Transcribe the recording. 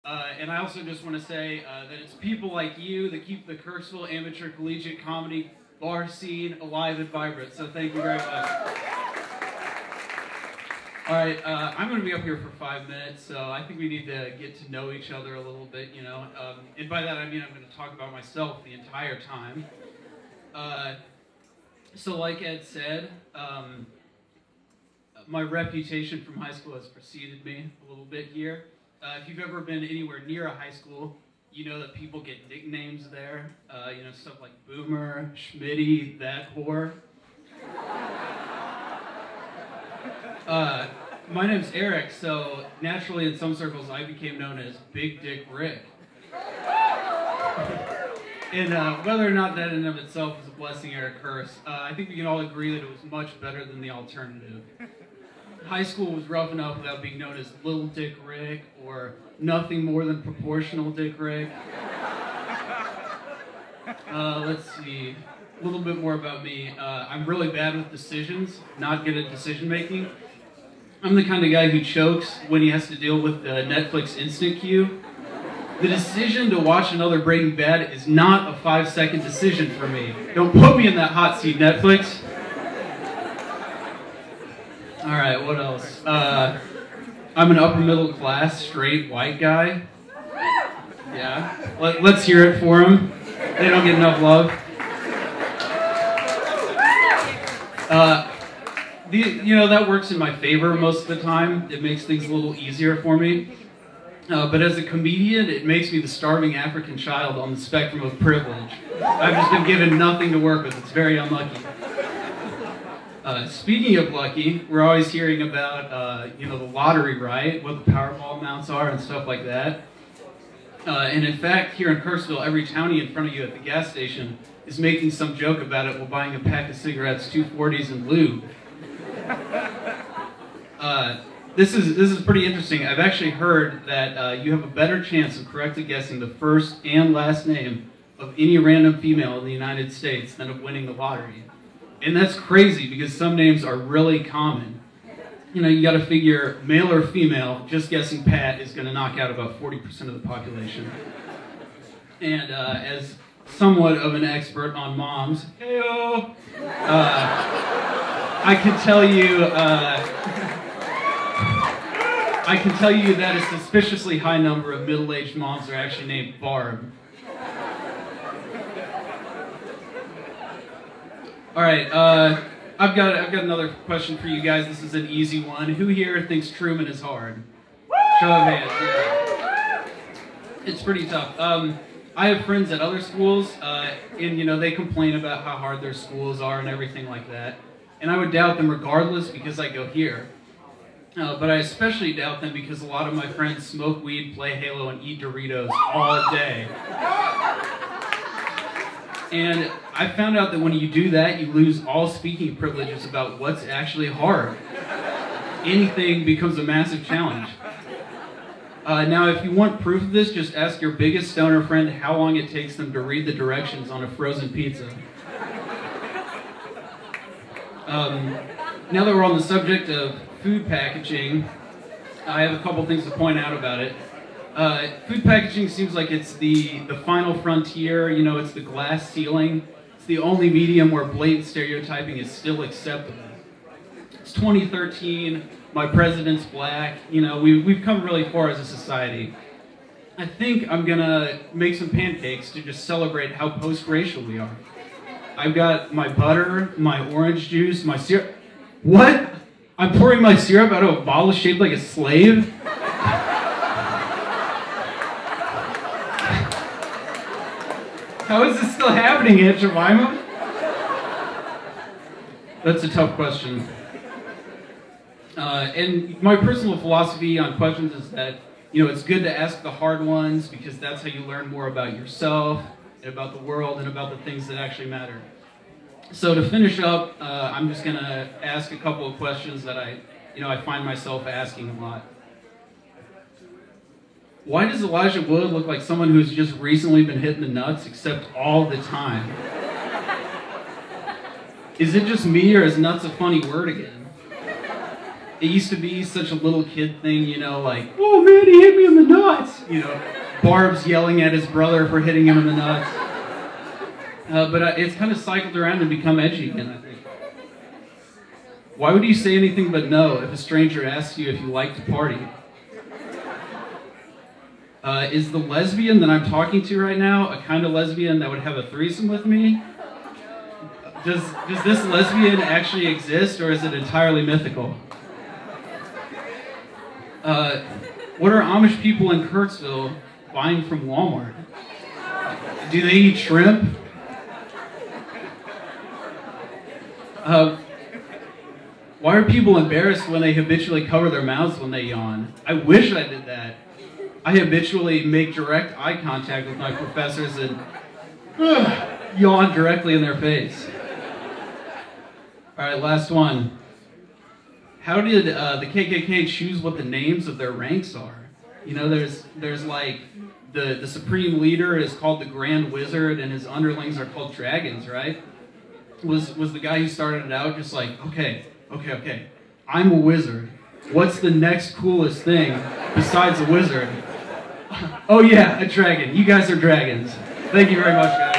And I also just want to say that it's people like you that keep the Kirksville amateur collegiate comedy bar scene alive and vibrant. So thank you very much. All right, I'm going to be up here for 5 minutes, so I think we need to get to know each other a little bit, you know. And by that I mean I'm going to talk about myself the entire time. So like Ed said, my reputation from high school has preceded me a little bit here. If you've ever been anywhere near a high school, you know that people get nicknames there. You know, stuff like Boomer, Schmitty, that whore. My name's Eric, so naturally in some circles I became known as Big Dick Rick. And whether or not that in and of itself is a blessing or a curse, I think we can all agree that it was much better than the alternative. High school was rough enough without being known as Little Dick Rick or nothing more than Proportional Dick Rick. Let's see, a little bit more about me. I'm really bad with decisions, not good at decision making. I'm the kind of guy who chokes when he has to deal with the Netflix instant queue. The decision to watch another Breaking Bad is not a 5-second decision for me. Don't put me in that hot seat, Netflix. All right, what else? I'm an upper middle class, straight, white guy. Yeah, let's hear it for him. They don't get enough love. You know, that works in my favor most of the time. It makes things a little easier for me. But as a comedian, it makes me the starving African child on the spectrum of privilege. I've just been given nothing to work with. It's very unlucky. Speaking of lucky, we're always hearing about, you know, the lottery, right? What the Powerball amounts are and stuff like that. And in fact, here in Kirksville, every townie in front of you at the gas station is making some joke about it while buying a pack of cigarettes, 240s, and lube. This is pretty interesting. I've actually heard that you have a better chance of correctly guessing the first and last name of any random female in the United States than of winning the lottery. And that's crazy because some names are really common. You know, you got to figure male or female, just guessing Pat is going to knock out about 40% of the population. And as somewhat of an expert on moms, heyo, I can tell you that a suspiciously high number of middle-aged moms are actually named Barb. All right, I've got another question for you guys. This is an easy one. Who here thinks Truman is hard? Show of hands. Yeah. It's pretty tough. I have friends at other schools, and you know they complain about how hard their schools are and everything like that. And I would doubt them regardless because I go here. But I especially doubt them because a lot of my friends smoke weed, play Halo, and eat Doritos all day. And I found out that when you do that, you lose all speaking privileges about what's actually hard. Anything becomes a massive challenge. Now, if you want proof of this, just ask your biggest stoner friend how long it takes them to read the directions on a frozen pizza. Now that we're on the subject of food packaging, I have a couple things to point out about it. Food packaging seems like it's the final frontier. You know, it's the glass ceiling. It's the only medium where blatant stereotyping is still acceptable. It's 2013. My president's black. You know, we've come really far as a society. I think I'm gonna make some pancakes to just celebrate how post-racial we are. I've got my butter, my orange juice, my syrup. What? I'm pouring my syrup out of a bottle shaped like a slave? How is this still happening, Aunt Jemima? That's a tough question. And my personal philosophy on questions is that, you know, it's good to ask the hard ones because that's how you learn more about yourself and about the world and about the things that actually matter. So to finish up, I'm just going to ask a couple of questions that I find myself asking a lot. Why does Elijah Wood look like someone who's just recently been hit in the nuts, except all the time? Is it just me, or is nuts a funny word again? it used to be such a little kid thing, you know, like, oh man, he hit me in the nuts. You know, Barb's yelling at his brother for hitting him in the nuts. But it's kind of cycled around and become edgy again, I think. Why would you say anything but no if a stranger asks you if you like to party? Is the lesbian that I'm talking to right now a kind of lesbian that would have a threesome with me? Does this lesbian actually exist, or is it entirely mythical? What are Amish people in Kirksville buying from Walmart? Do they eat shrimp? Why are people embarrassed when they habitually cover their mouths when they yawn? I wish I did that. I habitually make direct eye contact with my professors and yawn directly in their face. All right, last one. How did the KKK choose what the names of their ranks are? You know, there's like the supreme leader is called the Grand Wizard, and his underlings are called dragons, right? Was the guy who started it out just like, okay, I'm a wizard. What's the next coolest thing besides a wizard? Oh yeah, a dragon. You guys are dragons. Thank you very much, guys.